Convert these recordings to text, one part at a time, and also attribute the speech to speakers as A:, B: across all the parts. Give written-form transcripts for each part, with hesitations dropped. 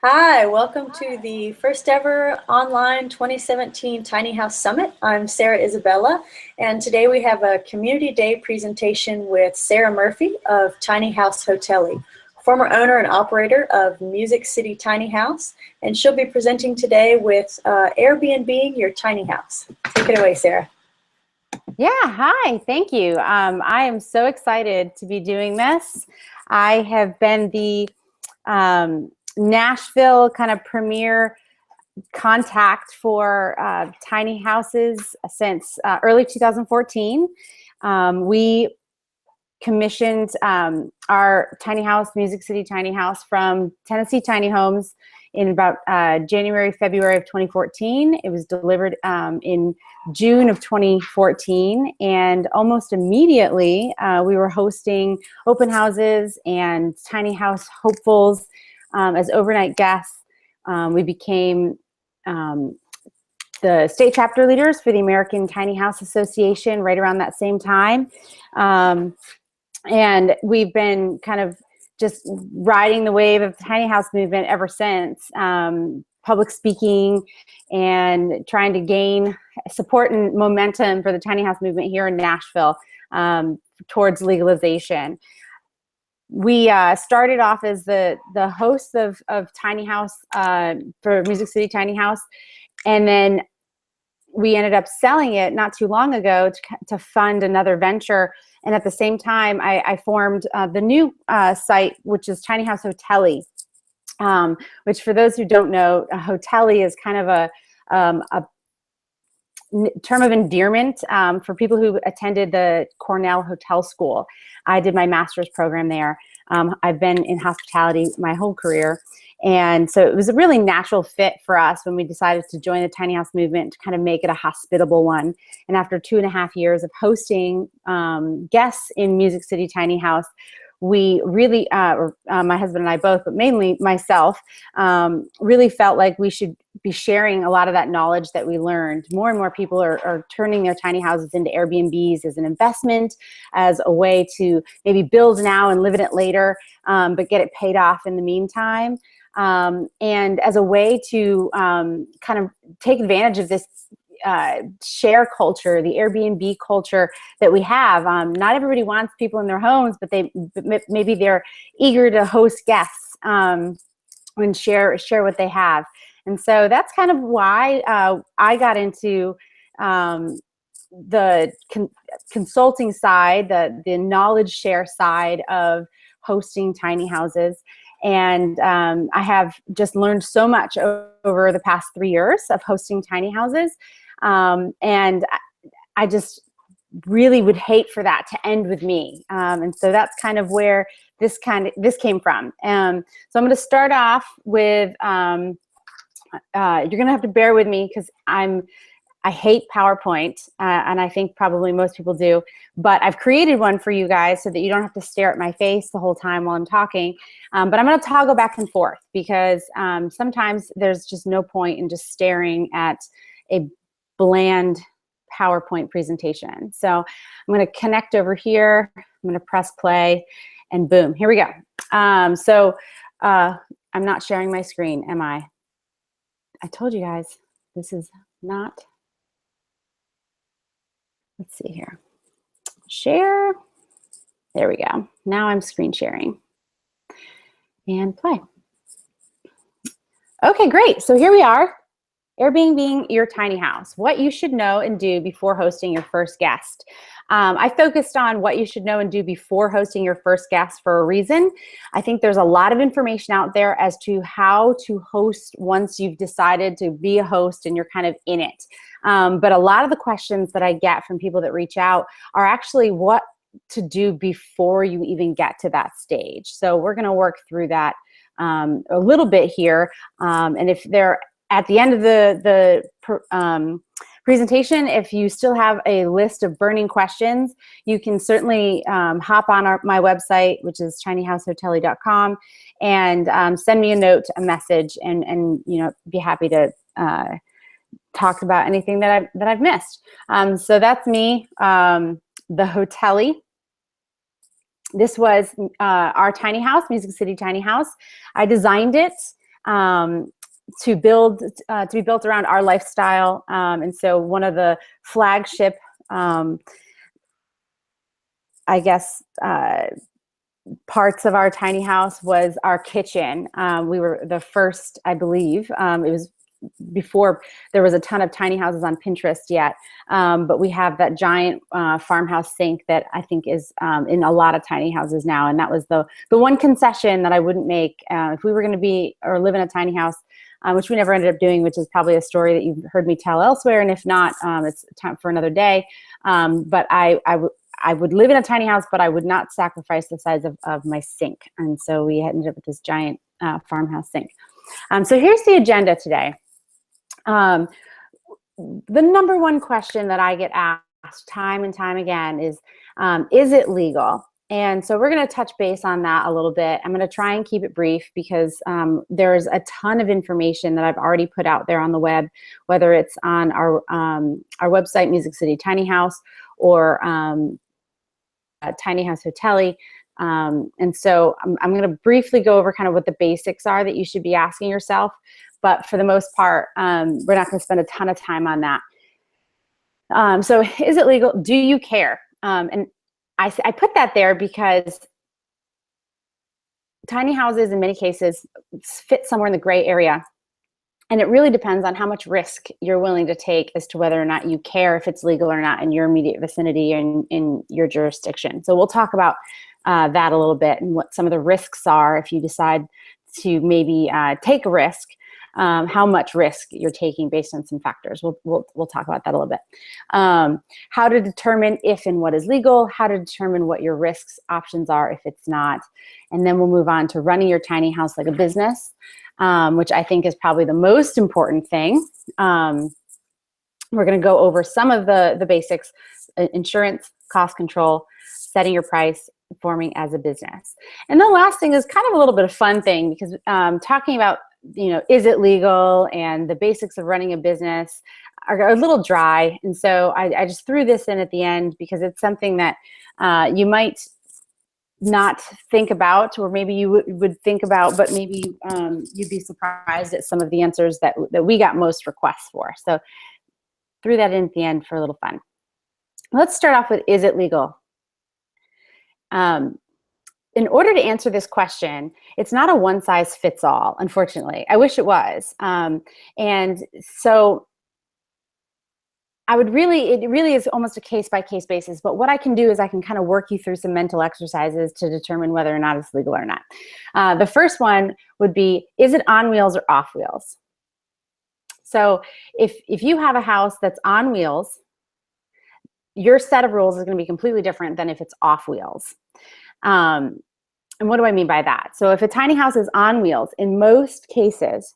A: Hi, welcome to the first ever online 2017 Tiny House Summit. I'm Sarah Isabella, and today we have a Community Day presentation with Sarah Murphy of Tiny House Hoteli, former owner and operator of Music City Tiny House, and she'll be presenting today with Airbnb Your Tiny House. Take it away, Sarah.
B: Yeah, hi, thank you. I am so excited to be doing this. I have been the Nashville kind of premier contact for tiny houses since early 2014. We commissioned our tiny house, Music City Tiny House, from Tennessee Tiny Homes in about January, February of 2014. It was delivered in June of 2014, and almost immediately we were hosting open houses and tiny house hopefuls as overnight guests. We became the state chapter leaders for the American Tiny House Association right around that same time. And we've been kind of just riding the wave of the tiny house movement ever since. Public speaking and trying to gain support and momentum for the tiny house movement here in Nashville towards legalization. We started off as the hosts of Tiny House for Music City Tiny House, and then we ended up selling it not too long ago to fund another venture. And at the same time, I formed the new site, which is Tiny House Hoteli, which, for those who don't know, a hoteli is kind of a term of endearment for people who attended the Cornell Hotel School. I did my master's program there. I've been in hospitality my whole career. And so it was a really natural fit for us when we decided to join the tiny house movement to kind of make it a hospitable one. And after 2.5 years of hosting guests in Music City Tiny House, we really, my husband and I both, but mainly myself, really felt like we should be sharing a lot of that knowledge that we learned. More and more people are turning their tiny houses into Airbnbs as an investment, as a way to maybe build now and live in it later, but get it paid off in the meantime. And as a way to kind of take advantage of this share culture, the Airbnb culture that we have. Not everybody wants people in their homes, but maybe they're eager to host guests and share what they have. And so that's kind of why I got into the consulting side, the knowledge share side of hosting tiny houses. And I have just learned so much over the past 3 years of hosting tiny houses. And I just really would hate for that to end with me. And so that's kind of where this came from. So I'm going to start off with, you're going to have to bear with me because I hate PowerPoint, and I think probably most people do, but I've created one for you guys so that you don't have to stare at my face the whole time while I'm talking. But I'm going to toggle back and forth because sometimes there's just no point in just staring at a bland PowerPoint presentation. So I'm going to connect over here. I'm going to press play, and boom, here we go. So I'm not sharing my screen, am I? I told you guys, this is not. Let's see here. Share. There we go. Now I'm screen sharing. And play. Okay, great. So here we are. Airbnb Your Tiny House. What you should know and do before hosting your first guest. I focused on what you should know and do before hosting your first guest for a reason. I think there's a lot of information out there as to how to host once you've decided to be a host and you're kind of in it. But a lot of the questions that I get from people that reach out are actually what to do before you even get to that stage. So we're going to work through that a little bit here. And if they're at the end of the presentation, if you still have a list of burning questions, you can certainly hop on my website, which is tinyhousehoteli.com, and send me a note, a message, and be happy to talk about anything that I've missed. So that's me, the Hoteli. This was our tiny house, Music City Tiny House. I designed it. to be built around our lifestyle. And so one of the flagship, I guess, parts of our tiny house was our kitchen. We were the first, I believe. It was before there was a ton of tiny houses on Pinterest yet, but we have that giant farmhouse sink that I think is in a lot of tiny houses now. And that was the one concession that I wouldn't make if we were going to be or live in a tiny house, which we never ended up doing, which is probably a story that you've heard me tell elsewhere. And if not, it's time for another day. But I would live in a tiny house, but I would not sacrifice the size of my sink. And so we ended up with this giant farmhouse sink. So here's the agenda today. The number one question that I get asked time and time again is it legal? And so we're going to touch base on that a little bit. I'm going to try and keep it brief because there's a ton of information that I've already put out there on the web, whether it's on our website, Music City Tiny House, or Tiny House Hotelli. And so I'm going to briefly go over kind of what the basics are that you should be asking yourself. But for the most part, we're not going to spend a ton of time on that. So is it legal? Do you care? And I put that there because tiny houses in many cases fit somewhere in the gray area. And it really depends on how much risk you're willing to take as to whether or not you care if it's legal or not in your immediate vicinity and in your jurisdiction. So we'll talk about that a little bit and what some of the risks are if you decide to maybe take a risk. How much risk you're taking based on some factors. We'll talk about that a little bit. How to determine if and what is legal, how to determine what your risks options are if it's not. And then we'll move on to running your tiny house like a business, which I think is probably the most important thing. We're going to go over some of the basics: insurance, cost control, setting your price, forming as a business. And the last thing is kind of a little bit of fun thing because talking about, is it legal and the basics of running a business are a little dry. And so I just threw this in at the end because it's something that you might not think about, or maybe you would think about, but maybe you'd be surprised at some of the answers that we got most requests for. So threw that in at the end for a little fun. Let's start off with, is it legal? In order to answer this question, it's not a one-size-fits-all, unfortunately. I wish it was. And so it really is almost a case-by-case basis. But what I can do is I can kind of work you through some mental exercises to determine whether or not it's legal or not. The first one would be, is it on wheels or off wheels? So if you have a house that's on wheels, your set of rules is going to be completely different than if it's off wheels. And what do I mean by that? So if a tiny house is on wheels, in most cases,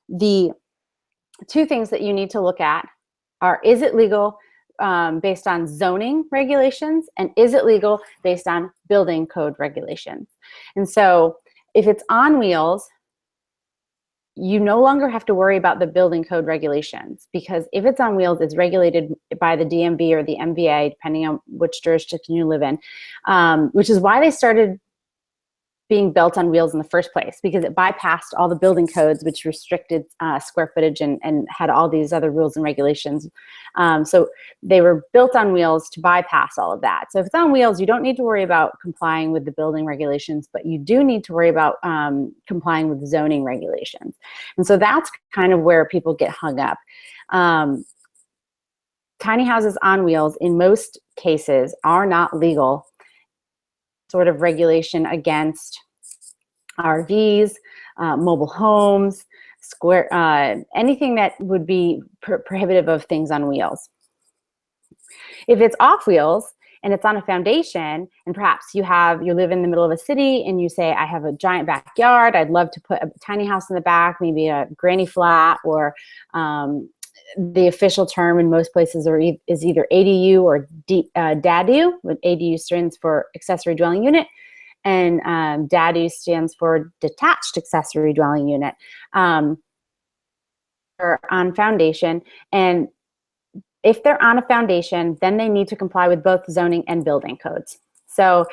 B: the two things that you need to look at are, is it legal based on zoning regulations, and is it legal based on building code regulations? And so if it's on wheels, you no longer have to worry about the building code regulations, because if it's on wheels, it's regulated by the DMV or the MVA, depending on which jurisdiction you live in, which is why they started being built on wheels in the first place, because it bypassed all the building codes, which restricted square footage and had all these other rules and regulations. So they were built on wheels to bypass all of that. So if it's on wheels, you don't need to worry about complying with the building regulations, but you do need to worry about complying with zoning regulations. And so that's kind of where people get hung up. Tiny houses on wheels, in most cases, are not legal sort of regulation against RVs, mobile homes, anything that would be prohibitive of things on wheels. If it's off wheels and it's on a foundation, and perhaps you live in the middle of a city and you say, I have a giant backyard, I'd love to put a tiny house in the back, maybe a granny flat, or the official term in most places is either ADU or DADU. ADU stands for accessory dwelling unit, and DADU stands for detached accessory dwelling unit, or on foundation. And if they're on a foundation, then they need to comply with both zoning and building codes. So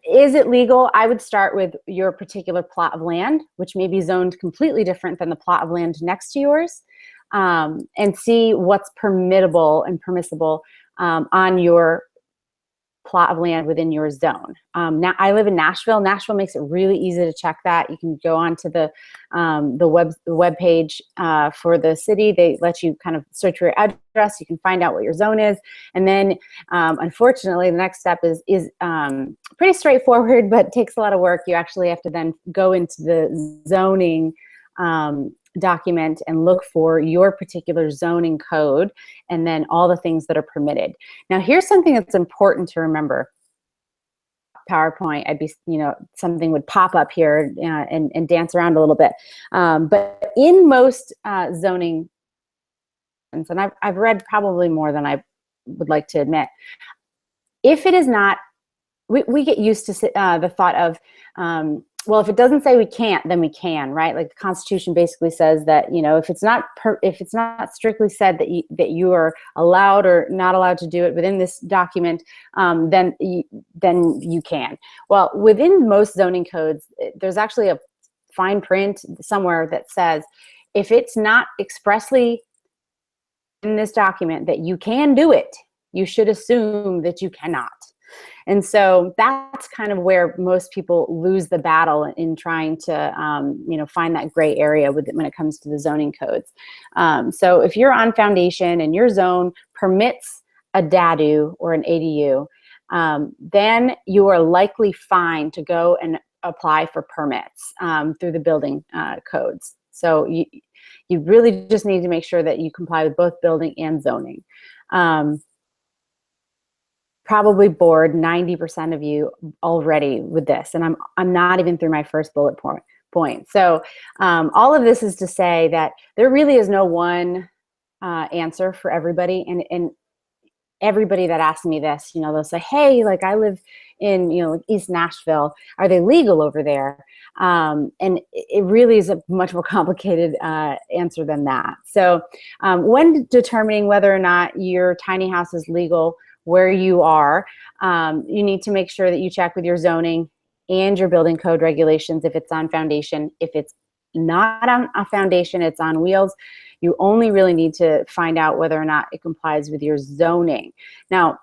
B: is it legal? I would start with your particular plot of land, which may be zoned completely different than the plot of land next to yours, and see what's permittable and permissible on your plot of land within your zone. Now, I live in Nashville. Nashville makes it really easy to check that. You can go onto the web page for the city. They let you kind of search your address. You can find out what your zone is, and then unfortunately, the next step is pretty straightforward, but takes a lot of work. You actually have to then go into the zoning document and look for your particular zoning code and then all the things that are permitted. Now, here's something that's important to remember. PowerPoint, something would pop up here and dance around a little bit. But in most zoning, and I've read probably more than I would like to admit, if it is not, we get used to the thought of, well, if it doesn't say we can't, then we can, right? Like the Constitution basically says that, if it's not strictly said that you are allowed or not allowed to do it within this document, then you can. Well, within most zoning codes, there's actually a fine print somewhere that says if it's not expressly in this document that you can do it, you should assume that you cannot. And so that's kind of where most people lose the battle in trying to, find that gray area when it comes to the zoning codes. So if you're on foundation and your zone permits a DADU or an ADU, then you are likely fine to go and apply for permits through the building codes. So you really just need to make sure that you comply with both building and zoning. Probably bored 90% of you already with this, and I'm not even through my first bullet point. So all of this is to say that there really is no one answer for everybody, and everybody that asks me this, they'll say, hey, like I live in East Nashville, are they legal over there? And it really is a much more complicated answer than that. So when determining whether or not your tiny house is legal where you are, you need to make sure that you check with your zoning and your building code regulations if it's on foundation. If it's not on a foundation, it's on wheels, you only really need to find out whether or not it complies with your zoning. Now,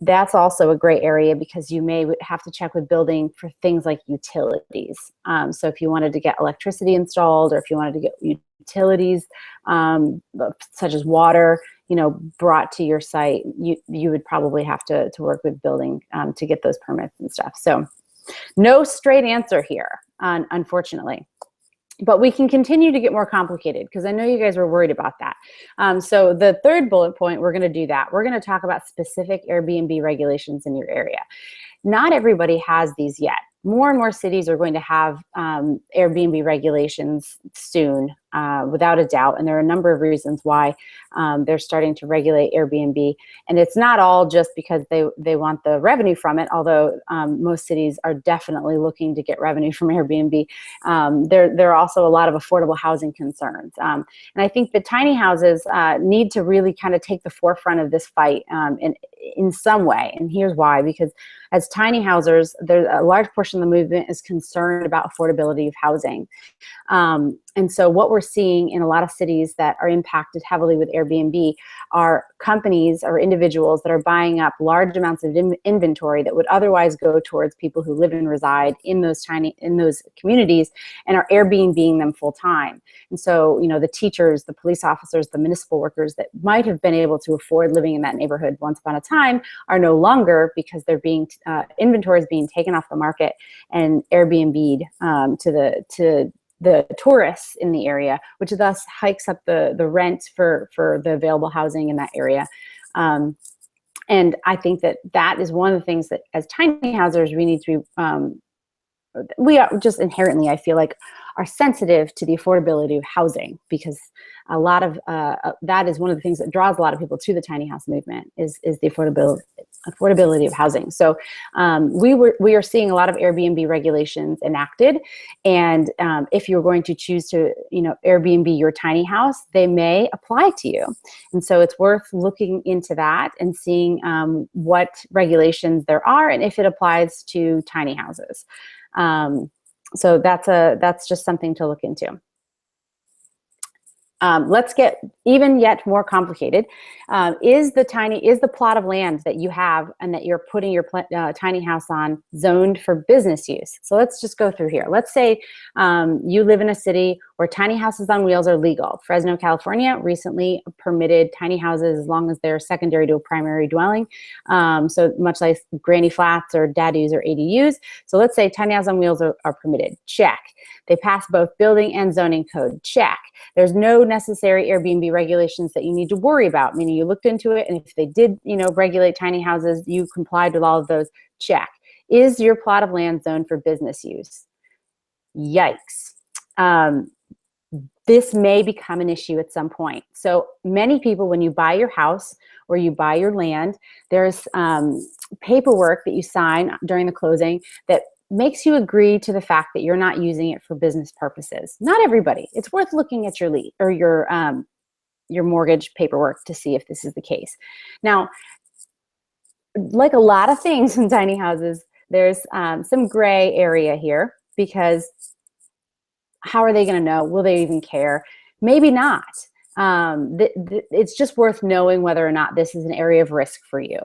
B: that's also a gray area because you may have to check with building for things like utilities. So if you wanted to get electricity installed, or if you wanted to get utilities such as water, brought to your site, you would probably have to work with building to get those permits and stuff. So no straight answer here, unfortunately. But we can continue to get more complicated because I know you guys were worried about that. So the third bullet point, we're going to do that. We're going to talk about specific Airbnb regulations in your area. Not everybody has these yet. More and more cities are going to have Airbnb regulations soon, without a doubt. And there are a number of reasons why they're starting to regulate Airbnb. And it's not all just because they want the revenue from it, although most cities are definitely looking to get revenue from Airbnb. There are also a lot of affordable housing concerns. And I think the tiny houses need to really kind of take the forefront of this fight in some way. And here's why, because as tiny housers, there's a large portion of the movement is concerned about affordability of housing. And so what we're seeing in a lot of cities that are impacted heavily with Airbnb are companies or individuals that are buying up large amounts of inventory that would otherwise go towards people who live and reside in those communities and are Airbnb-ing them full time. And so, the teachers, the police officers, the municipal workers that might have been able to afford living in that neighborhood once upon a time are no longer, because they're being inventory is being taken off the market and Airbnb'd to the tourists in the area, which thus hikes up the rent for the available housing in that area. And I think that is one of the things that as tiny housers we need to be, we are just inherently, I feel like, are sensitive to the affordability of housing, because a lot of that is one of the things that draws a lot of people to the tiny house movement is the affordability of housing. So we are seeing a lot of Airbnb regulations enacted, and if you're going to choose to, Airbnb your tiny house, they may apply to you. And so it's worth looking into that and seeing what regulations there are and if it applies to tiny houses. So that's just something to look into. Let's get even yet more complicated. Is the plot of land that you have and that you're putting your tiny house on zoned for business use? So let's just go through here. Let's say you live in a city where tiny houses on wheels are legal. Fresno, California recently permitted tiny houses as long as they're secondary to a primary dwelling. So much like granny flats or dadus or ADUs. So let's say tiny houses on wheels are permitted. Check. They pass both building and zoning code. Check. There's no necessary Airbnb regulations that you need to worry about, meaning you looked into it, and if they did, regulate tiny houses, you complied with all of those. Check. Is your plot of land zoned for business use? Yikes. This may become an issue at some point. So many people, when you buy your house or you buy your land, there's paperwork that you sign during the closing that makes you agree to the fact that you're not using it for business purposes. Not everybody. It's worth looking at your lease or your mortgage paperwork to see if this is the case. Now, like a lot of things in tiny houses, there's some gray area here, because how are they going to know? Will they even care? Maybe not. It's just worth knowing whether or not this is an area of risk for you.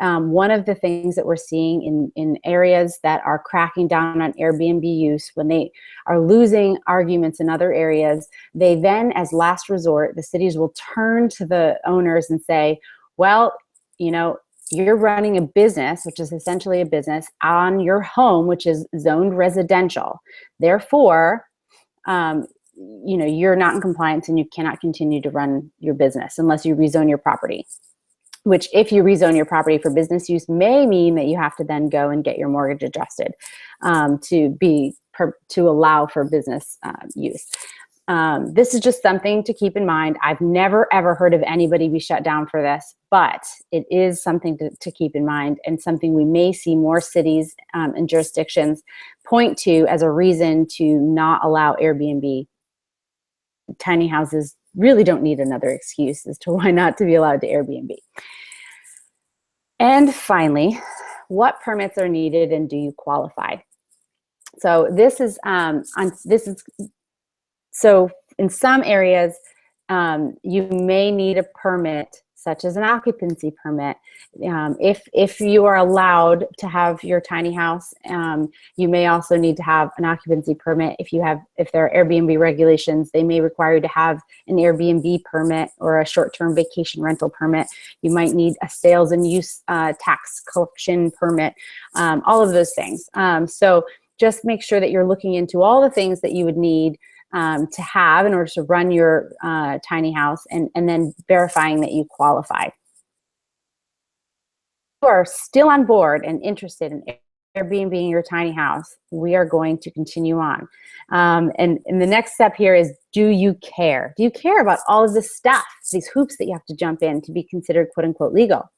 B: One of the things that we're seeing in areas that are cracking down on Airbnb use, when they are losing arguments in other areas, they then, as last resort, the cities will turn to the owners and say, well, you're running a business, which is essentially a business, on your home, which is zoned residential. Therefore, you're not in compliance and you cannot continue to run your business unless you rezone your property, which, if you rezone your property for business use, may mean that you have to then go and get your mortgage adjusted to allow for business use. This is just something to keep in mind. I've never, ever heard of anybody be shut down for this, but it is something to keep in mind, and something we may see more cities and jurisdictions point to as a reason to not allow Airbnb. Tiny houses really don't need another excuse as to why not to be allowed to Airbnb. And finally, what permits are needed and do you qualify? So this is so in some areas, you may need a permit, such as an occupancy permit. If you are allowed to have your tiny house, you may also need to have an occupancy permit. If there are Airbnb regulations, they may require you to have an Airbnb permit or a short-term vacation rental permit. You might need a sales and use tax collection permit, all of those things. So just make sure that you're looking into all the things that you would need to have in order to run your tiny house, and then verifying that you qualify. If you are still on board and interested in Airbnb your tiny house, we are going to continue on. And the next step here is, do you care? Do you care about all of this stuff, these hoops that you have to jump in to be considered quote unquote legal?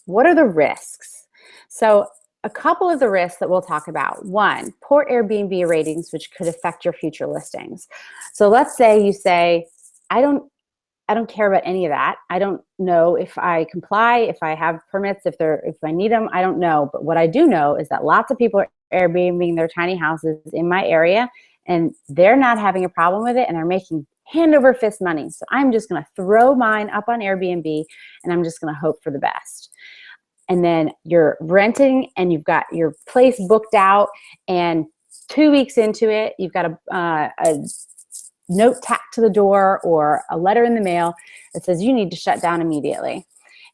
B: What are the risks? So a couple of the risks that we'll talk about. One, poor Airbnb ratings, which could affect your future listings. So let's say you say, I don't care about any of that. I don't know if I comply, if I have permits, if I need them, I don't know. But what I do know is that lots of people are Airbnb their tiny houses in my area, and they're not having a problem with it, and they're making hand over fist money. So I'm just going to throw mine up on Airbnb, and I'm just going to hope for the best. And then you're renting and you've got your place booked out, and 2 weeks into it, you've got a note tacked to the door or a letter in the mail that says you need to shut down immediately.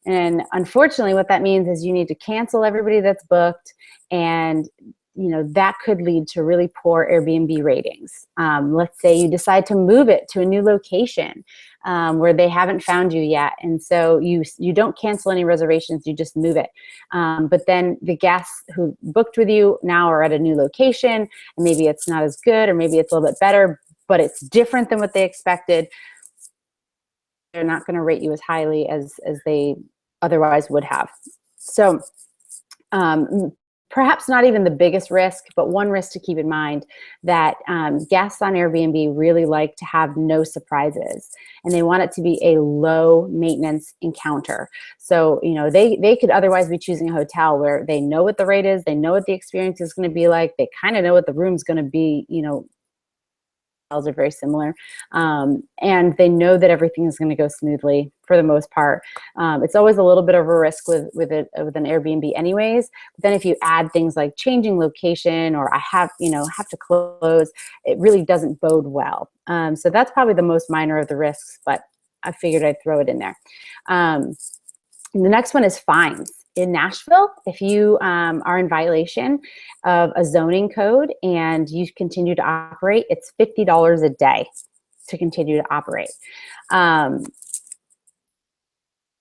B: And unfortunately, what that means is you need to cancel everybody that's booked, and that could lead to really poor Airbnb ratings. Let's say you decide to move it to a new location where they haven't found you yet, and so you don't cancel any reservations, you just move it. But then the guests who booked with you now are at a new location, and maybe it's not as good, or maybe it's a little bit better, but it's different than what they expected. They're not going to rate you as highly as they otherwise would have. So perhaps not even the biggest risk, but one risk to keep in mind, that guests on Airbnb really like to have no surprises, and they want it to be a low maintenance encounter. So, you know, they could otherwise be choosing a hotel where they know what the rate is, they know what the experience is going to be like, they kind of know what the room's going to be, you know, are very similar, and they know that everything is going to go smoothly for the most part. It's always a little bit of a risk with an Airbnb anyways, but then if you add things like changing location, or I have to close, it really doesn't bode well. So that's probably the most minor of the risks, but I figured I'd throw it in there. The next one is fines. In Nashville, if you are in violation of a zoning code and you continue to operate, it's $50 a day to continue to operate.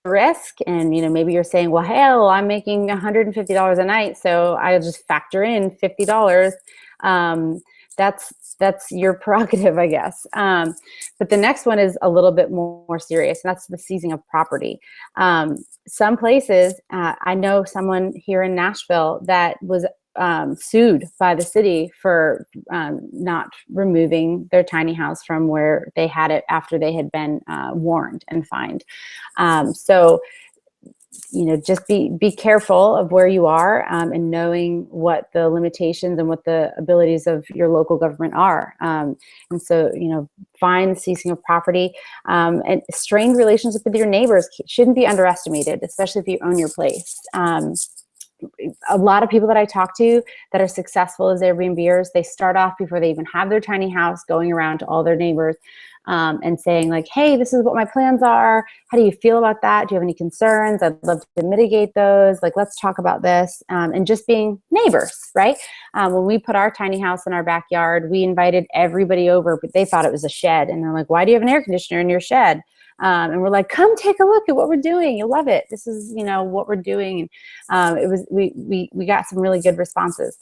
B: Risk, and maybe you're saying, well, hell, I'm making $150 a night, so I'll just factor in $50. That's your prerogative, I guess. But the next one is a little bit more serious, and that's the seizing of property. Some places, I know someone here in Nashville that was sued by the city for not removing their tiny house from where they had it after they had been warned and fined. So, just be careful of where you are, and knowing what the limitations and what the abilities of your local government are. And so, fines, seizing of property, and strained relationship with your neighbors shouldn't be underestimated, especially if you own your place. A lot of people that I talk to that are successful as Airbnbers, they start off before they even have their tiny house, going around to all their neighbors and saying like, hey, this is what my plans are. How do you feel about that? Do you have any concerns? I'd love to mitigate those. Like, let's talk about this. And just being neighbors, right? When we put our tiny house in our backyard, we invited everybody over, but they thought it was a shed. And they're like, why do you have an air conditioner in your shed? And we're like, come take a look at what we're doing. You'll love it. This is, what we're doing. And we got some really good responses.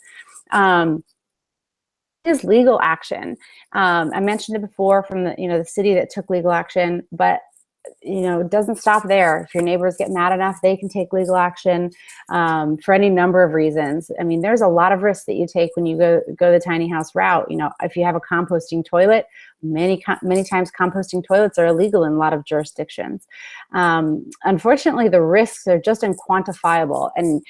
B: Is legal action. I mentioned it before from the city that took legal action, but it doesn't stop there. If your neighbors get mad enough, they can take legal action for any number of reasons. I mean, there's a lot of risks that you take when you go the tiny house route. If you have a composting toilet, many times composting toilets are illegal in a lot of jurisdictions. Unfortunately, the risks are just unquantifiable, and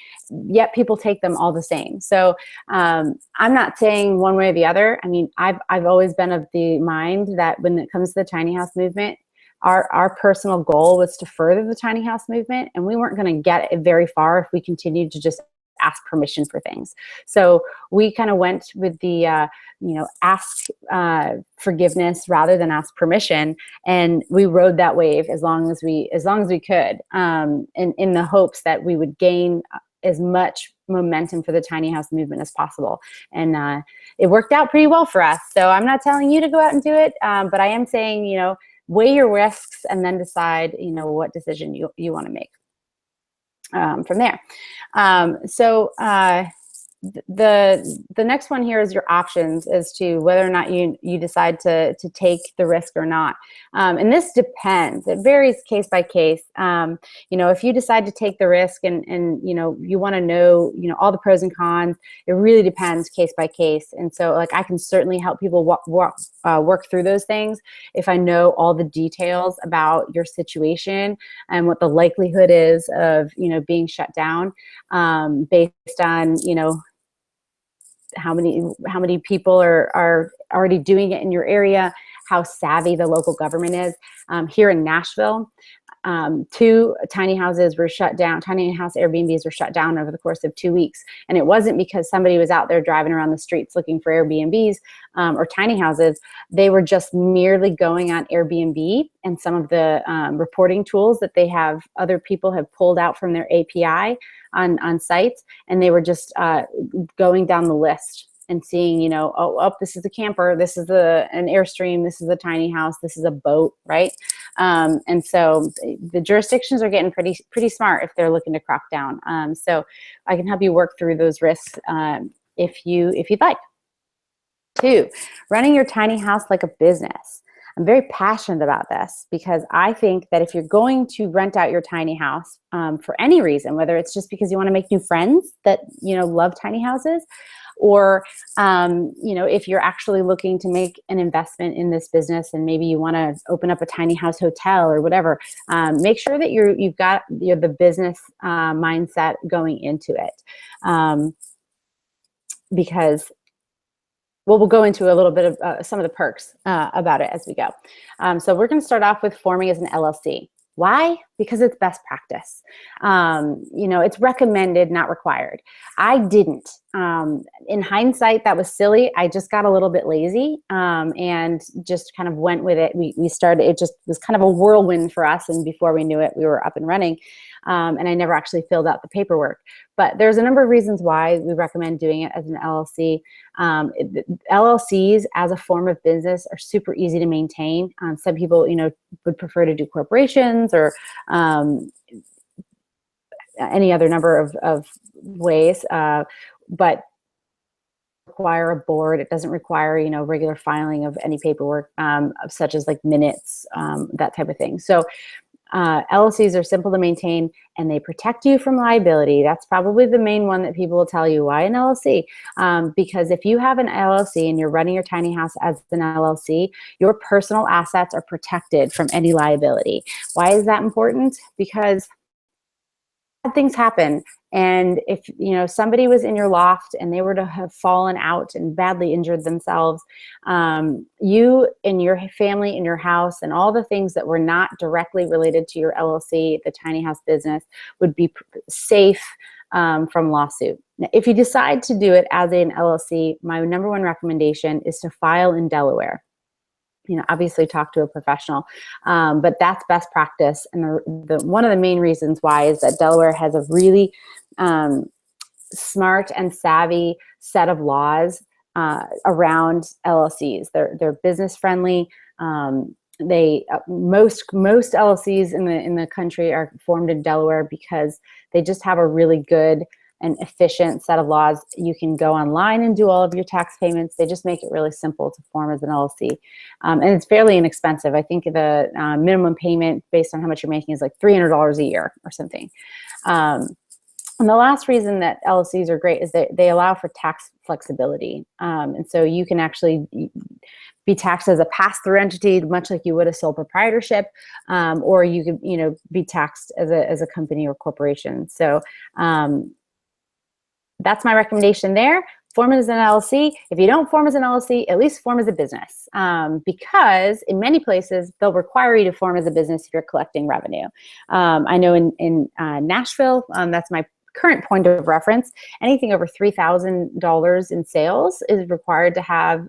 B: yet people take them all the same. So I'm not saying one way or the other. I mean, I've always been of the mind that when it comes to the tiny house movement, our personal goal was to further the tiny house movement, and we weren't going to get it very far if we continued to just ask permission for things. So we kind of went with the ask forgiveness rather than ask permission, and we rode that wave as long as we could, in the hopes that we would gain as much momentum for the tiny house movement as possible. And it worked out pretty well for us. So I'm not telling you to go out and do it, but I am saying, weigh your risks and then decide, what decision you want to make from there. So the next one here is your options as to whether or not you decide to take the risk or not. And this depends. It varies case by case. If you decide to take the risk and you want to know, all the pros and cons, it really depends case by case. And so like, I can certainly help people work through those things if I know all the details about your situation and what the likelihood is of, being shut down, based on, how many people are already doing it in your area, how savvy the local government is. Here in Nashville, 2 tiny houses were shut down. Tiny house Airbnbs were shut down over the course of 2 weeks. And it wasn't because somebody was out there driving around the streets looking for Airbnbs or tiny houses. They were just merely going on Airbnb and some of the reporting tools that other people have pulled out from their API on sites. And they were just going down the list and seeing, this is a camper, this is an Airstream, this is a tiny house, this is a boat, right? And so the jurisdictions are getting pretty smart if they're looking to crack down. So I can help you work through those risks if you'd like. 2, running your tiny house like a business. I'm very passionate about this because I think that if you're going to rent out your tiny house for any reason, whether it's just because you want to make new friends that, love tiny houses, or, if you're actually looking to make an investment in this business and maybe you want to open up a tiny house hotel or whatever, make sure that you've got the business mindset going into it. Because we'll go into a little bit of some of the perks about it as we go. So we're going to start off with forming as an LLC. Why? Because it's best practice. It's recommended, not required. I didn't. In hindsight, that was silly. I just got a little bit lazy and just kind of went with it. We started, it just was kind of a whirlwind for us. And before we knew it, we were up and running. And I never actually filled out the paperwork. But there's a number of reasons why we recommend doing it as an LLC. LLCs as a form of business are super easy to maintain. Some people, would prefer to do corporations or any other number of ways, but require a board. It doesn't require, regular filing of any paperwork, such as like minutes, that type of thing. So LLCs are simple to maintain and they protect you from liability. That's probably the main one that people will tell you. Why an LLC? Because if you have an LLC and you're running your tiny house as an LLC, your personal assets are protected from any liability. Why is that important? Because bad things happen. And if somebody was in your loft and they were to have fallen out and badly injured themselves, you and your family and your house and all the things that were not directly related to your LLC, the tiny house business, would be safe from lawsuit. Now, if you decide to do it as an LLC, my number one recommendation is to file in Delaware. Obviously talk to a professional, but that's best practice. And one of the main reasons why is that Delaware has a really smart and savvy set of laws around LLCs. They're business friendly. Most LLCs in the country are formed in Delaware because they just have a really good and efficient set of laws. You can go online and do all of your tax payments. They just make it really simple to form as an LLC. And it's fairly inexpensive. I think the minimum payment based on how much you're making is like $300 a year or something. And the last reason that LLCs are great is that they allow for tax flexibility. And so you can actually be taxed as a pass-through entity, much like you would a sole proprietorship, or you could, be taxed as a company or corporation. So that's my recommendation there. Form as an LLC. If you don't form as an LLC, at least form as a business, because in many places they'll require you to form as a business if you're collecting revenue. I know in Nashville, that's my current point of reference, anything over $3,000 in sales is required to have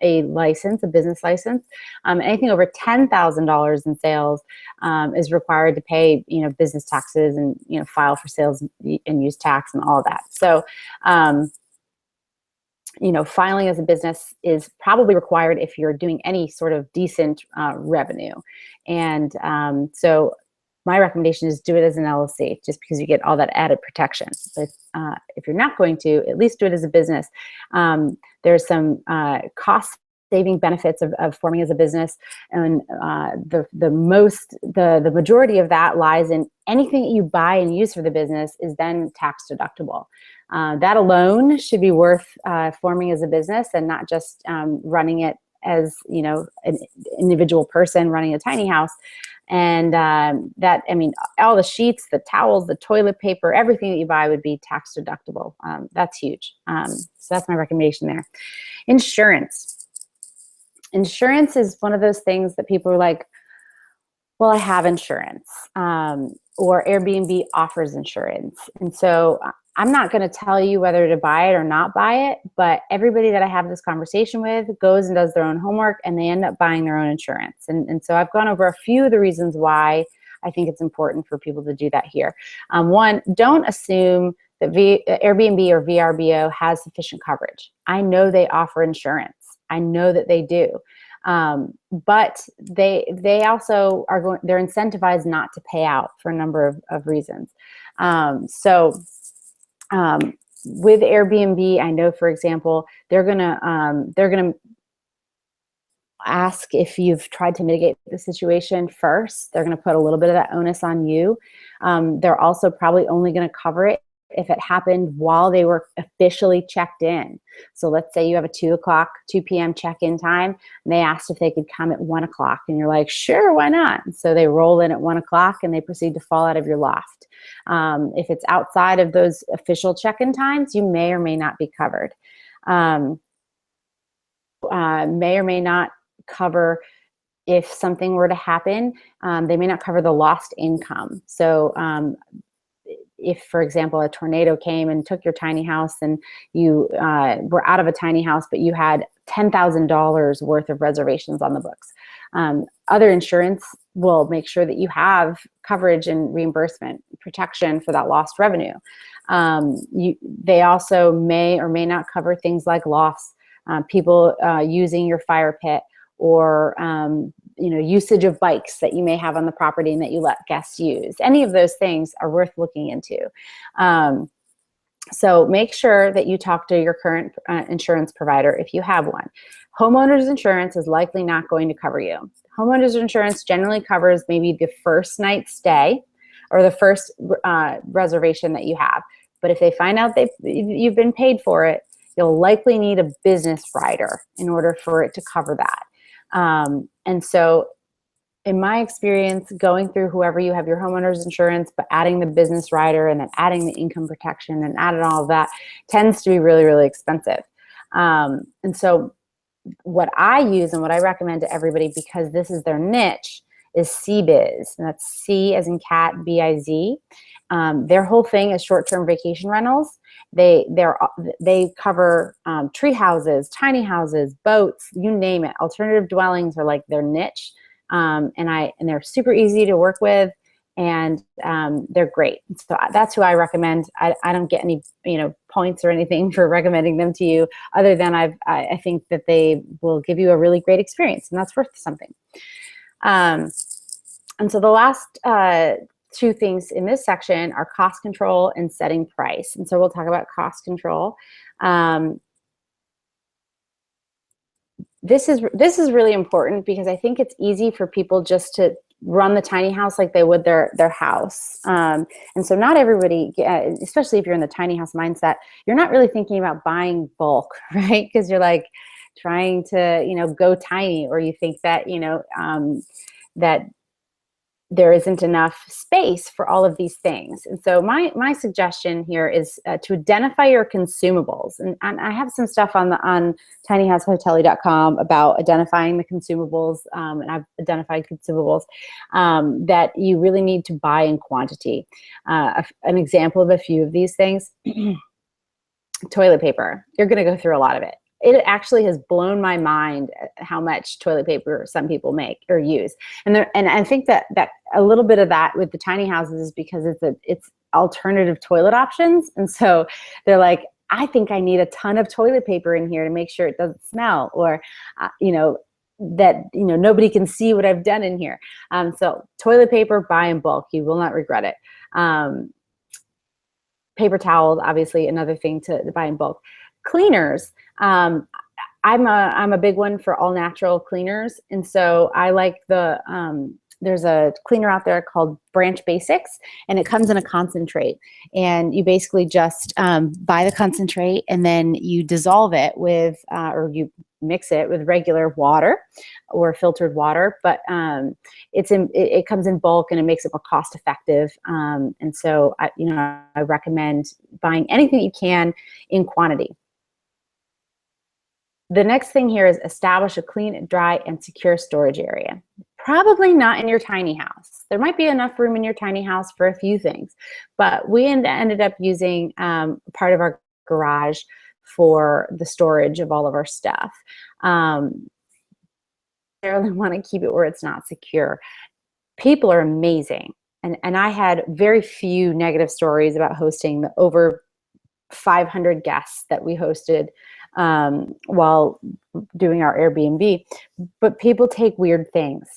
B: a license, a business license. Anything over $10,000 in sales is required to pay, business taxes and, file for sales and use tax and all of that. So, filing as a business is probably required if you're doing any sort of decent revenue. And so my recommendation is do it as an LLC, just because you get all that added protection. But if you're not going to, at least do it as a business. There's some cost-saving benefits of forming as a business, and the majority of that lies in anything that you buy and use for the business is then tax deductible. That alone should be worth forming as a business and not just running it as an individual person running a tiny house. And all the sheets, the towels, the toilet paper, everything that you buy would be tax deductible. That's huge. So that's my recommendation there. Insurance. Insurance is one of those things that people are like, well, I have insurance, or Airbnb offers insurance. And so I'm not going to tell you whether to buy it or not buy it, but everybody that I have this conversation with goes and does their own homework and they end up buying their own insurance. And so I've gone over a few of the reasons why I think it's important for people to do that here. One, don't assume that Airbnb or VRBO has sufficient coverage. I know they offer insurance. I know that they do. But they also they're incentivized not to pay out for a number of reasons. With Airbnb, I know, for example, they're gonna ask if you've tried to mitigate the situation first. They're going to put a little bit of that onus on you. They're also probably only going to cover it if it happened while they were officially checked in. So let's say you have a 2 p.m. check-in time, and they asked if they could come at 1 o'clock, and you're like, sure, why not? And so they roll in at 1 o'clock and they proceed to fall out of your loft. If it's outside of those official check-in times, you may or may not be covered. May or may not cover if something were to happen. They may not cover the lost income. So if, for example, a tornado came and took your tiny house, and you were out of a tiny house, but you had $10,000 worth of reservations on the books, other insurance will make sure that you have coverage and reimbursement protection for that lost revenue. They also may or may not cover things like loss, people using your fire pit, or usage of bikes that you may have on the property and that you let guests use. Any of those things are worth looking into. So make sure that you talk to your current insurance provider if you have one. Homeowners insurance is likely not going to cover you. Homeowners insurance generally covers maybe the first night stay or the first reservation that you have. But if they find out you've been paid for it, you'll likely need a business rider in order for it to cover that. And so in my experience, going through whoever you have your homeowner's insurance, but adding the business rider and then adding the income protection and adding all of that tends to be really, really expensive. And so what I use and what I recommend to everybody, because this is their niche, is CBiz. And that's C as in cat, B-I-Z. Their whole thing is short-term vacation rentals. They cover tree houses, tiny houses, boats, you name it. Alternative dwellings are like their niche, and they're super easy to work with, and they're great. So that's who I recommend. I don't get any points or anything for recommending them to you, other than I think that they will give you a really great experience, and that's worth something. And so the last two things in this section are cost control and setting price. And so we'll talk about cost control. This is really important, because I think it's easy for people just to run the tiny house like they would their house. And so not everybody, especially if you're in the tiny house mindset, you're not really thinking about buying bulk, right? Because you're like trying to, go tiny, or you think that, that there isn't enough space for all of these things. And so my suggestion here is to identify your consumables. And I have some stuff on tinyhousehotelly.com about identifying the consumables, and I've identified consumables that you really need to buy in quantity. An example of a few of these things: toilet paper. You're going to go through a lot of it. It actually has blown my mind how much toilet paper some people make or use. And I think that a little bit of that with the tiny houses is because it's alternative toilet options. And so they're like, I think I need a ton of toilet paper in here to make sure it doesn't smell, or, that, nobody can see what I've done in here. So toilet paper, buy in bulk. You will not regret it. Paper towels, obviously, another thing to buy in bulk. Cleaners. I'm a big one for all natural cleaners. And so I like there's a cleaner out there called Branch Basics, and it comes in a concentrate, and you basically just buy the concentrate, and then you dissolve it with, or you mix it with regular water or filtered water, but it comes in bulk, and it makes it more cost effective. And so I recommend buying anything that you can in quantity. The next thing here is establish a clean, dry, and secure storage area. Probably not in your tiny house. There might be enough room in your tiny house for a few things, but we ended up using part of our garage for the storage of all of our stuff. I really want to keep it where it's not secure. People are amazing, and I had very few negative stories about hosting the over 500 guests that we hosted while doing our Airbnb. But people take weird things,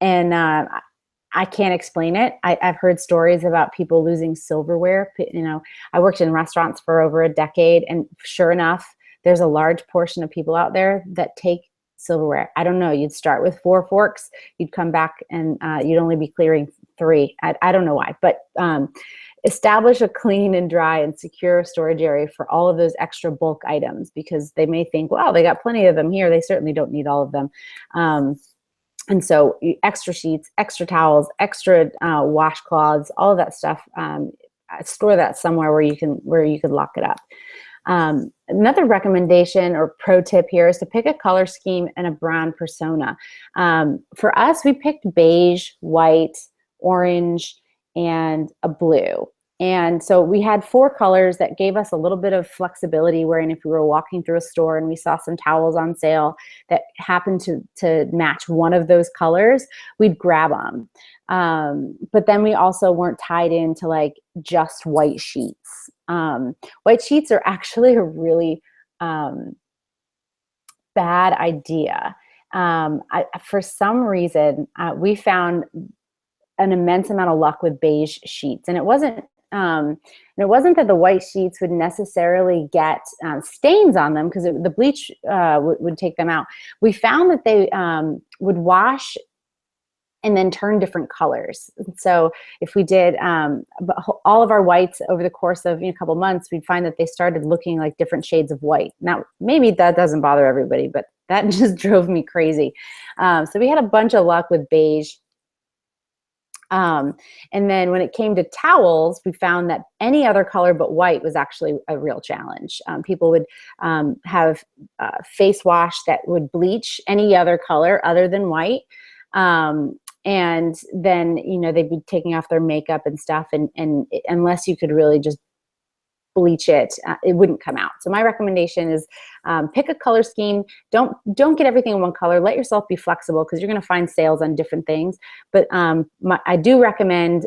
B: and I can't explain it. I've heard stories about people losing silverware. I worked in restaurants for over a decade, and sure enough, there's a large portion of people out there that take silverware? I don't know. You'd start with 4 forks. You'd come back and you'd only be clearing 3. I don't know why, but establish a clean and dry and secure storage area for all of those extra bulk items, because they may think, well, they got plenty of them here. They certainly don't need all of them. And so extra sheets, extra towels, extra washcloths, all of that stuff, store that somewhere where you could lock it up. Another recommendation or pro tip here is to pick a color scheme and a brand persona. For us, we picked beige, white, orange, and a blue. And so we had 4 colors that gave us a little bit of flexibility, wherein if we were walking through a store and we saw some towels on sale that happened to match one of those colors, we'd grab them. But then we also weren't tied into like just white sheets. White sheets are actually a really bad idea. For some reason, we found an immense amount of luck with beige sheets, and it wasn't that the white sheets would necessarily get stains on them, because the bleach would take them out. We found that they would wash and then turn different colors. So if we did all of our whites over the course of a couple months, we'd find that they started looking like different shades of white. Now, maybe that doesn't bother everybody, but that just drove me crazy. So we had a bunch of luck with beige. And then when it came to towels, we found that any other color but white was actually a real challenge. People would have face wash that would bleach any other color other than white. And then, they'd be taking off their makeup and stuff. And unless you could really just bleach it, it wouldn't come out. So my recommendation is pick a color scheme. Don't get everything in one color. Let yourself be flexible, because you're going to find sales on different things. But I do recommend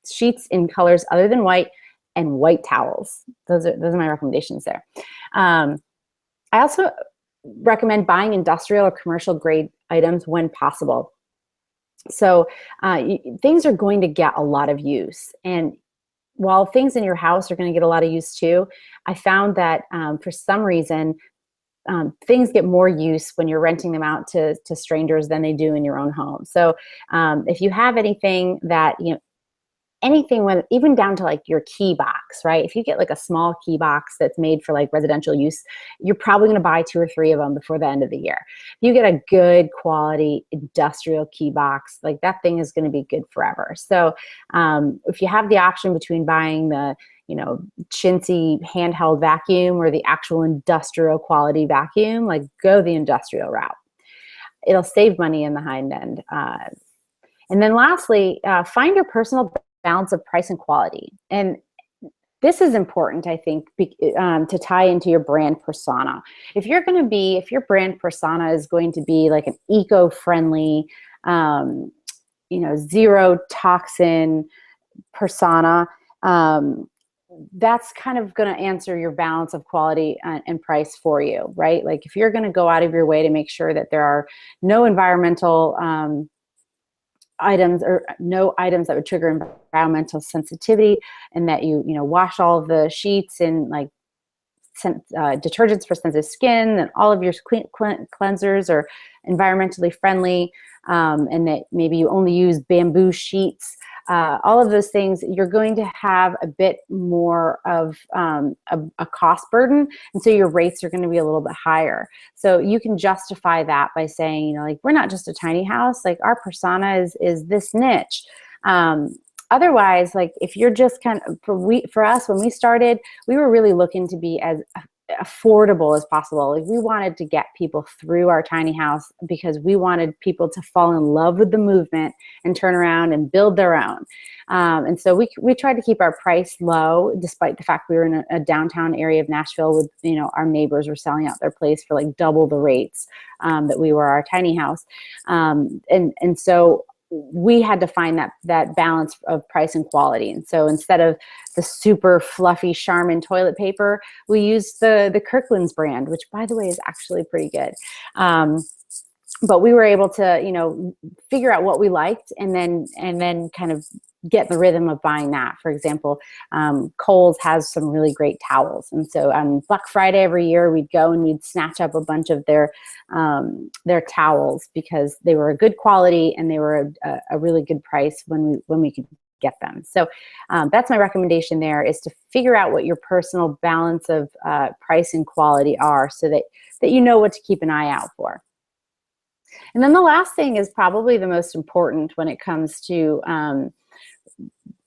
B: sheets in colors other than white and white towels. Those are my recommendations there. I also recommend buying industrial or commercial grade items when possible. So things are going to get a lot of use, and while things in your house are going to get a lot of use too, I found that for some reason, things get more use when you're renting them out to strangers than they do in your own home. So if you have anything that, anything with, even down to like your key box, right? If you get like a small key box that's made for like residential use, you're probably going to buy 2 or 3 of them before the end of the year. If you get a good quality industrial key box, like that thing is going to be good forever. So if you have the option between buying the, chintzy handheld vacuum or the actual industrial quality vacuum, like go the industrial route. It'll save money in the hind end. And then lastly, find your personal balance of price and quality. And this is important, I think, to tie into your brand persona. If your brand persona is going to be like an eco-friendly, zero toxin persona, that's kind of going to answer your balance of quality and price for you, right? Like if you're going to go out of your way to make sure that there are no environmental items or no items that would trigger environmental sensitivity, and that you wash all of the sheets in like detergents for sensitive skin, and all of your cleansers are environmentally friendly, and that maybe you only use bamboo sheets, all of those things, you're going to have a bit more of a cost burden, and so your rates are going to be a little bit higher. So you can justify that by saying, like, we're not just a tiny house, like our persona is this niche. Otherwise, like if you're just kind of, for us, when we started, we were really looking to be as affordable as possible. Like we wanted to get people through our tiny house because we wanted people to fall in love with the movement and turn around and build their own. And so we tried to keep our price low, despite the fact we were in a downtown area of Nashville with, our neighbors were selling out their place for like double the rates that we were our tiny house. And so we had to find that balance of price and quality. And so instead of the super fluffy Charmin toilet paper, we used the Kirkland's brand, which by the way is actually pretty good. But we were able to, figure out what we liked and then kind of get the rhythm of buying that. For example, Kohl's has some really great towels. And so on Black Friday every year, we'd go and we'd snatch up a bunch of their towels because they were a good quality and they were a really good price when we could get them. So that's my recommendation there, is to figure out what your personal balance of price and quality are, so that you know what to keep an eye out for. And then the last thing is probably the most important when it comes to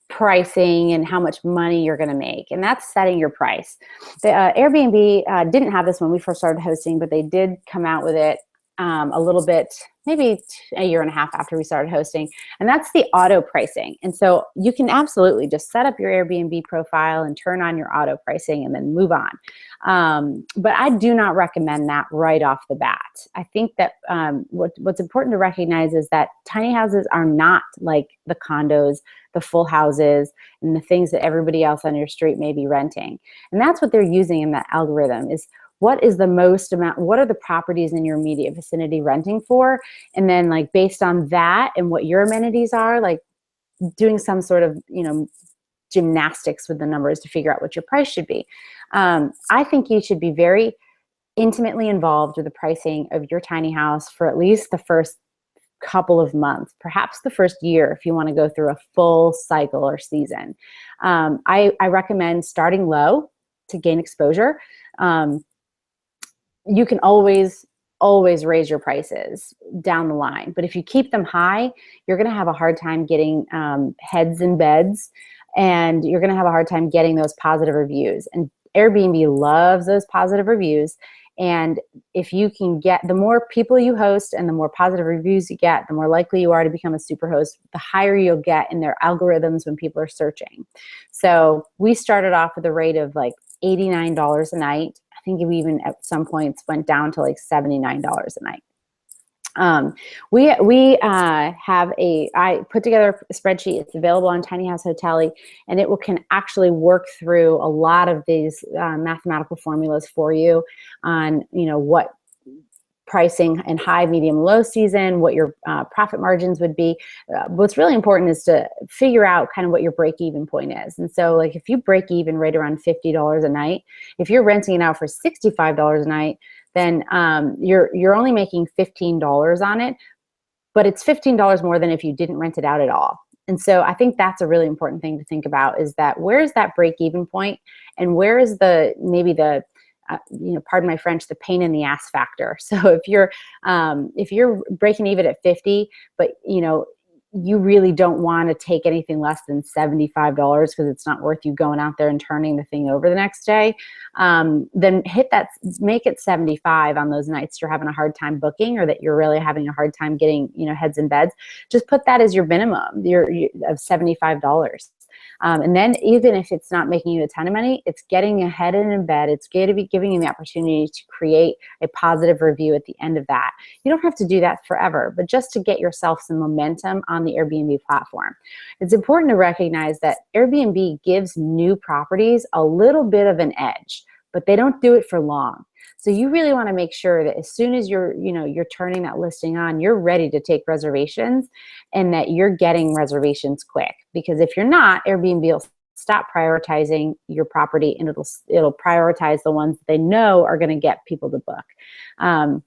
B: pricing and how much money you're going to make, and that's setting your price. The Airbnb didn't have this when we first started hosting, but they did come out with it a little bit, maybe a year and a half after we started hosting, and that's the auto pricing. And so you can absolutely just set up your Airbnb profile and turn on your auto pricing and then move on. But I do not recommend that right off the bat. I think that what's important to recognize is that tiny houses are not like the condos, the full houses, and the things that everybody else on your street may be renting. And that's what they're using in that algorithm, is what is the most amount, what are the properties in your immediate vicinity renting for? And then, like, based on that and what your amenities are, like doing some sort of, gymnastics with the numbers to figure out what your price should be. I think you should be very intimately involved with the pricing of your tiny house for at least the first couple of months, perhaps the first year, if you want to go through a full cycle or season. I recommend starting low to gain exposure. You can always raise your prices down the line, but if you keep them high, you're going to have a hard time getting heads in beds, and you're going to have a hard time getting those positive reviews. And Airbnb loves those positive reviews. And if you can get, the more people you host and the more positive reviews you get, the more likely you are to become a super host, the higher you'll get in their algorithms when people are searching. So we started off with a rate of like $89 a night. I think we even at some points went down to like $79 a night. I put together a spreadsheet. It's available on Tiny House Hoteli, and it can actually work through a lot of these mathematical formulas for you on, what pricing in high, medium, low season, what your profit margins would be. What's really important is to figure out kind of what your break-even point is. And so, like, if you break even right around $50 a night, if you're renting it out for $65 a night, then you're only making $15 on it, but it's $15 more than if you didn't rent it out at all. And so I think that's a really important thing to think about, is that where is that break-even point, and where is maybe the pardon my French, the pain in the ass factor. So if you're breaking even at 50, but you really don't want to take anything less than $75 because it's not worth you going out there and turning the thing over the next day, then make it 75 on those nights you're having a hard time booking, or that you're really having a hard time getting, heads in beds. Just put that as your minimum of $75. And then even if it's not making you a ton of money, it's getting a head in bed. It's going to be giving you the opportunity to create a positive review at the end of that. You don't have to do that forever, but just to get yourself some momentum on the Airbnb platform. It's important to recognize that Airbnb gives new properties a little bit of an edge, but they don't do it for long. So you really want to make sure that as soon as you're turning that listing on, you're ready to take reservations, and that you're getting reservations quick. Because if you're not, Airbnb will stop prioritizing your property, and it'll prioritize the ones that they know are going to get people to book.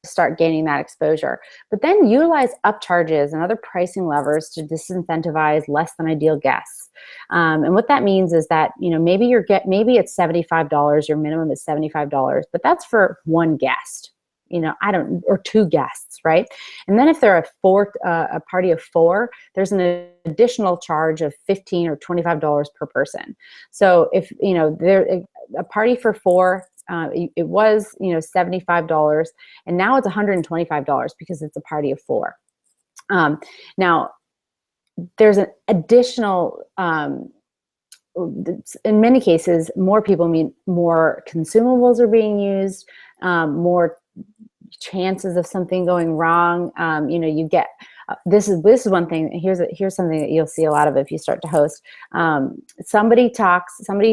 B: Start gaining that exposure. But then utilize upcharges and other pricing levers to disincentivize less than ideal guests. And what that means is that, maybe it's $75, your minimum is $75, but that's for one guest, or two guests, right? And then if they're a party of four, there's an additional charge of $15 or $25 per person. So if, they're a party for four, it was, $75, and now it's $125 because it's a party of four. Now, there's an additional, in many cases, more people mean more consumables are being used, more chances of something going wrong. You get, this is one thing. Here's something that you'll see a lot of if you start to host. Somebody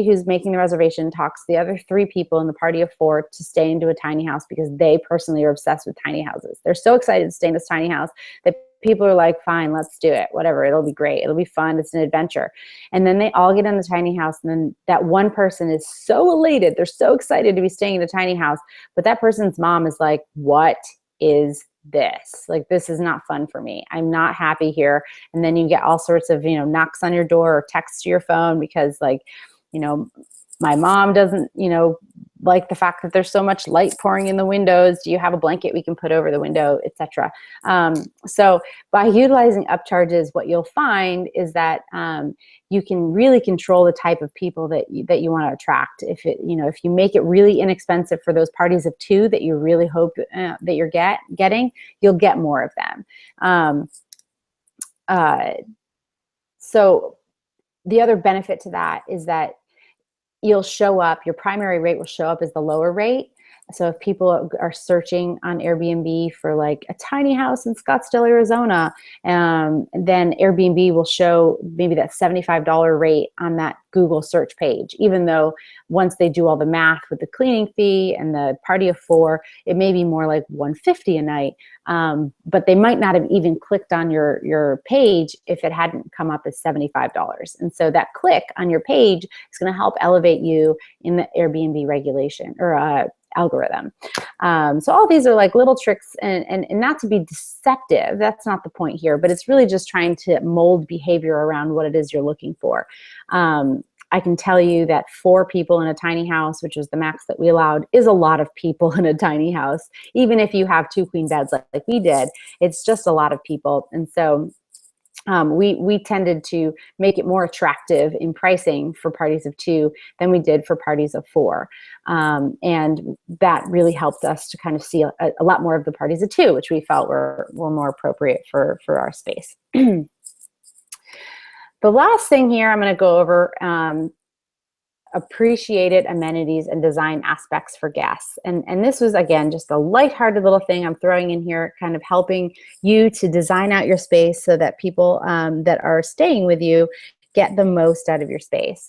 B: who's making the reservation talks the other three people in the party of four to stay into a tiny house because they personally are obsessed with tiny houses. They're so excited to stay in this tiny house that people are like, fine, let's do it. Whatever, it'll be great. It'll be fun. It's an adventure. And then they all get in the tiny house, and then that one person is so elated. They're so excited to be staying in the tiny house. But that person's mom is like, what is this? Like, this is not fun for me. I'm not happy here. And then you get all sorts of, knocks on your door or texts to your phone because, like, my mom doesn't, like the fact that there's so much light pouring in the windows. Do you have a blanket we can put over the window, etc. So by utilizing upcharges, what you'll find is that you can really control the type of people that you want to attract. If you make it really inexpensive for those parties of 2 that you really hope that you're getting, you'll get more of them. So the other benefit to that is that you'll show up, your primary rate will show up as the lower rate. So if people are searching on Airbnb for like a tiny house in Scottsdale, Arizona, then Airbnb will show maybe that $75 rate on that Google search page, even though once they do all the math with the cleaning fee and the party of 4, it may be more like $150 a night. But they might not have even clicked on your page if it hadn't come up as $75. And so that click on your page is going to help elevate you in the Airbnb regulation or algorithm. So all these are like little tricks, and not to be deceptive. That's not the point here, but it's really just trying to mold behavior around what it is you're looking for. I can tell you that 4 people in a tiny house, which was the max that we allowed, is a lot of people in a tiny house. Even if you have 2 queen beds like we did, it's just a lot of people. And so we tended to make it more attractive in pricing for parties of 2 than we did for parties of 4. And that really helped us to kind of see a lot more of the parties of 2, which we felt were more appropriate for our space. The last thing here I'm going to go over, appreciated amenities and design aspects for guests. And this was, again, just a lighthearted little thing I'm throwing in here, kind of helping you to design out your space so that people that are staying with you get the most out of your space.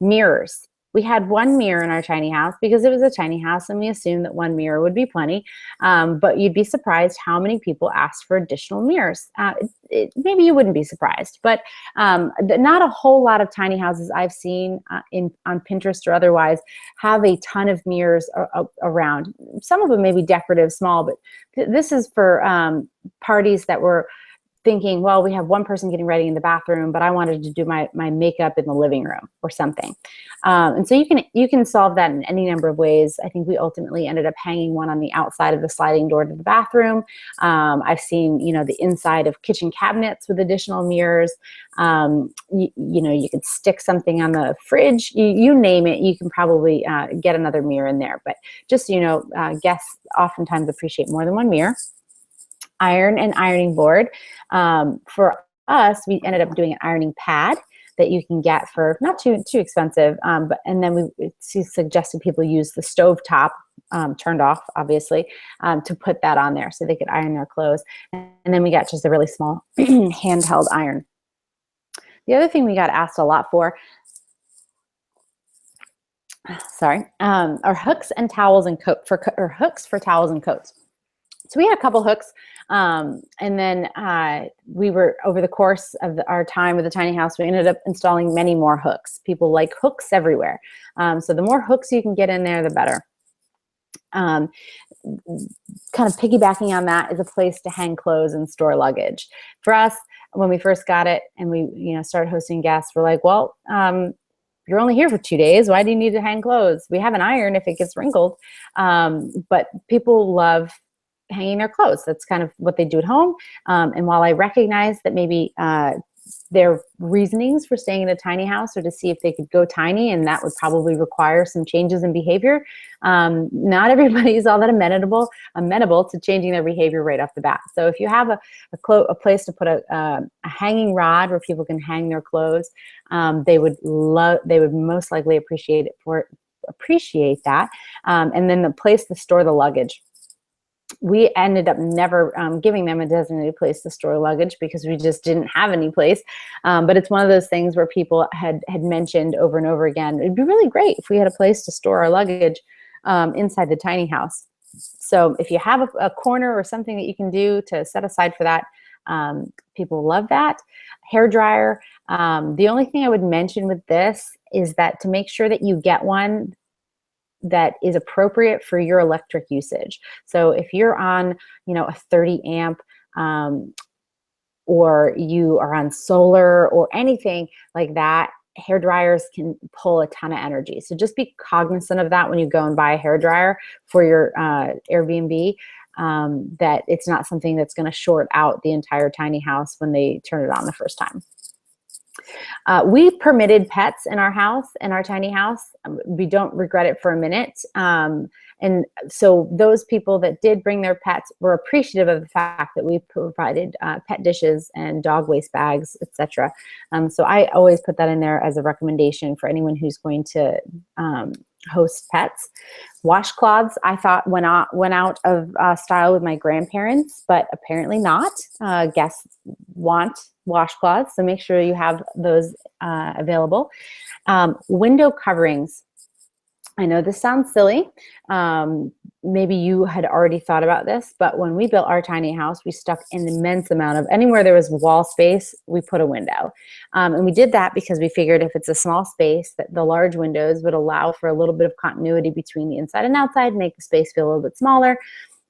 B: Mirrors. We had 1 mirror in our tiny house because it was a tiny house and we assumed that 1 mirror would be plenty. But you'd be surprised how many people asked for additional mirrors. Maybe you wouldn't be surprised, but not a whole lot of tiny houses I've seen on Pinterest or otherwise have a ton of mirrors around. Some of them may be decorative, small, but this is for parties that were thinking, well, we have 1 person getting ready in the bathroom, but I wanted to do my makeup in the living room or something. And so you can solve that in any number of ways. I think we ultimately ended up hanging one on the outside of the sliding door to the bathroom. I've seen, the inside of kitchen cabinets with additional mirrors. You could stick something on the fridge. You name it, you can probably get another mirror in there. But just, guests oftentimes appreciate more than 1 mirror. Iron and ironing board. For us, we ended up doing an ironing pad that you can get for not too expensive. And then we suggested people use the stove top, turned off, obviously, to put that on there so they could iron their clothes. And then we got just a really small handheld iron. The other thing we got asked a lot for, are hooks and towels and hooks for towels and coats. So we had a couple hooks, and then we were, over the course of our time with the tiny house, we ended up installing many more hooks. People like hooks everywhere. So the more hooks you can get in there, the better. Kind of piggybacking on that is a place to hang clothes and store luggage. For us, when we first got it and we started hosting guests, we're like, well, you're only here for 2 days. Why do you need to hang clothes? We have an iron if it gets wrinkled. But people love hanging their clothes. That's kind of what they do at home. And while I recognize that maybe their reasonings for staying in a tiny house or to see if they could go tiny, and that would probably require some changes in behavior, not everybody is all that amenable to changing their behavior right off the bat. So if you have a place to put a hanging rod where people can hang their clothes, they would most likely appreciate that. And then the place to store the luggage. We ended up never giving them a designated place to store luggage because we just didn't have any place. But it's one of those things where people had mentioned over and over again, it'd be really great if we had a place to store our luggage inside the tiny house. So if you have a corner or something that you can do to set aside for that, People love that. Hair dryer. The only thing I would mention with this is that to make sure that you get one that is appropriate for your electric usage. So if you're on, a 30 amp, or you are on solar or anything like that, hair dryers can pull a ton of energy. So just be cognizant of that when you go and buy a hair dryer for your Airbnb, that it's not something that's going to short out the entire tiny house when they turn it on the first time. We permitted pets in our house, in our tiny house. We don't regret it for a minute. And so those people that did bring their pets were appreciative of the fact that we provided pet dishes and dog waste bags, etc. So I always put that in there as a recommendation for anyone who's going to host pets. Washcloths, I thought went out of style with my grandparents, but apparently not. Guests want washcloths, so make sure you have those available. Window coverings. I know this sounds silly. Maybe you had already thought about this, but when we built our tiny house, we stuck an immense amount of, anywhere there was wall space, we put a window. And we did that because we figured if it's a small space, that the large windows would allow for a little bit of continuity between the inside and outside, make the space feel a little bit smaller.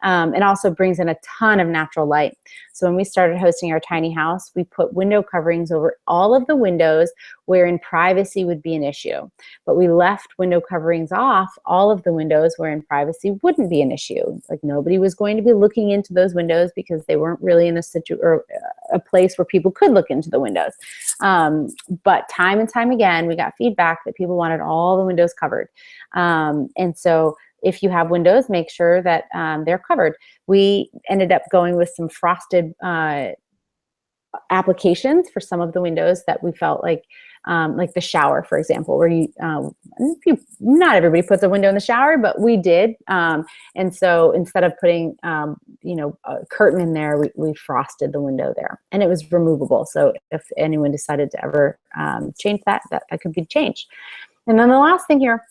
B: It also brings in a ton of natural light. So when we started hosting our tiny house, we put window coverings over all of the windows wherein privacy would be an issue. But we left window coverings off all of the windows wherein privacy wouldn't be an issue. Like nobody was going to be looking into those windows because they weren't really in a place where people could look into the windows. But time and time again, we got feedback that people wanted all the windows covered. And so if you have windows, make sure that they're covered. We ended up going with some frosted applications for some of the windows that we felt like the shower, for example, where not everybody puts a window in the shower, but we did. And so instead of putting, a curtain in there, we frosted the window there, and it was removable. So if anyone decided to ever change that could be changed. And then the last thing here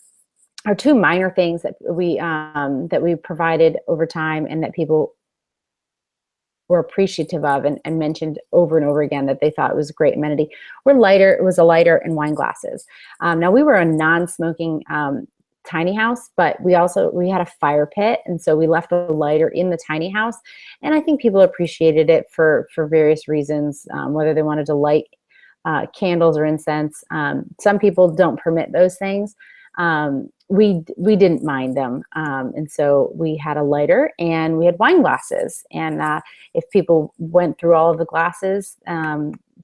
B: are two minor things that we provided over time and that people were appreciative of and mentioned over and over again that they thought it was a great amenity. It was a lighter and wine glasses. Now we were a non-smoking tiny house, but we had a fire pit, and so we left a lighter in the tiny house, and I think people appreciated it for various reasons, whether they wanted to light candles or incense. Some people don't permit those things. We didn't mind them, and so we had a lighter and we had wine glasses, and if people went through all of the glasses,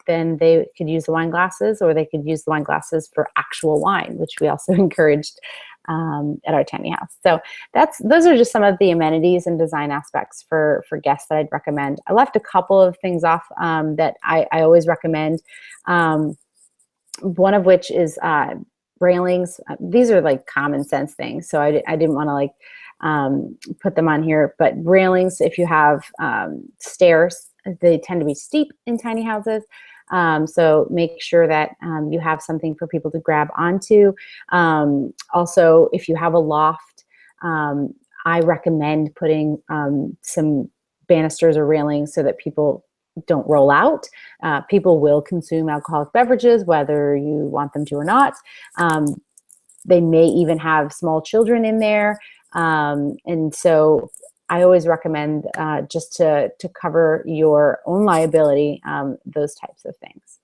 B: then they could use the wine glasses, or they could use the wine glasses for actual wine, which we also encouraged at our tiny house. So those are just some of the amenities and design aspects for guests that I'd recommend. I left a couple of things off that I always recommend, one of which is railings. These are like common sense things, so I didn't want to put them on here, but railings, if you have stairs, they tend to be steep in tiny houses, so make sure that you have something for people to grab onto. Also, if you have a loft, I recommend putting some banisters or railings so that people don't roll out. People will consume alcoholic beverages, whether you want them to or not. They may even have small children in there. And so I always recommend just to cover your own liability, those types of things.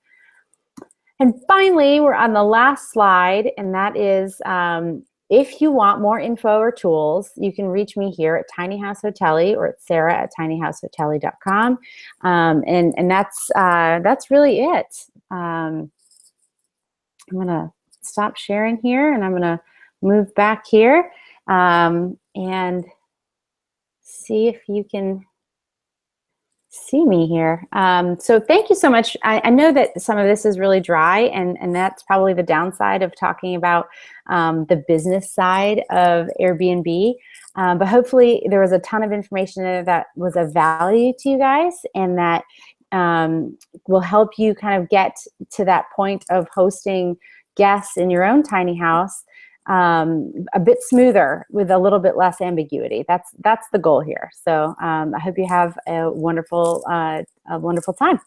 B: And finally, we're on the last slide, and that is, if you want more info or tools, you can reach me here at Tiny House Hotelli or at sarah@tinyhousehotelli.com. And that's really it. I'm going to stop sharing here, and I'm going to move back here and see if you can see me here. So thank you so much. I know that some of this is really dry, and that's probably the downside of talking about the business side of Airbnb. But hopefully there was a ton of information there that was of value to you guys, and that will help you kind of get to that point of hosting guests in your own tiny house a bit smoother with a little bit less ambiguity. That's the goal here. So I hope you have a wonderful time.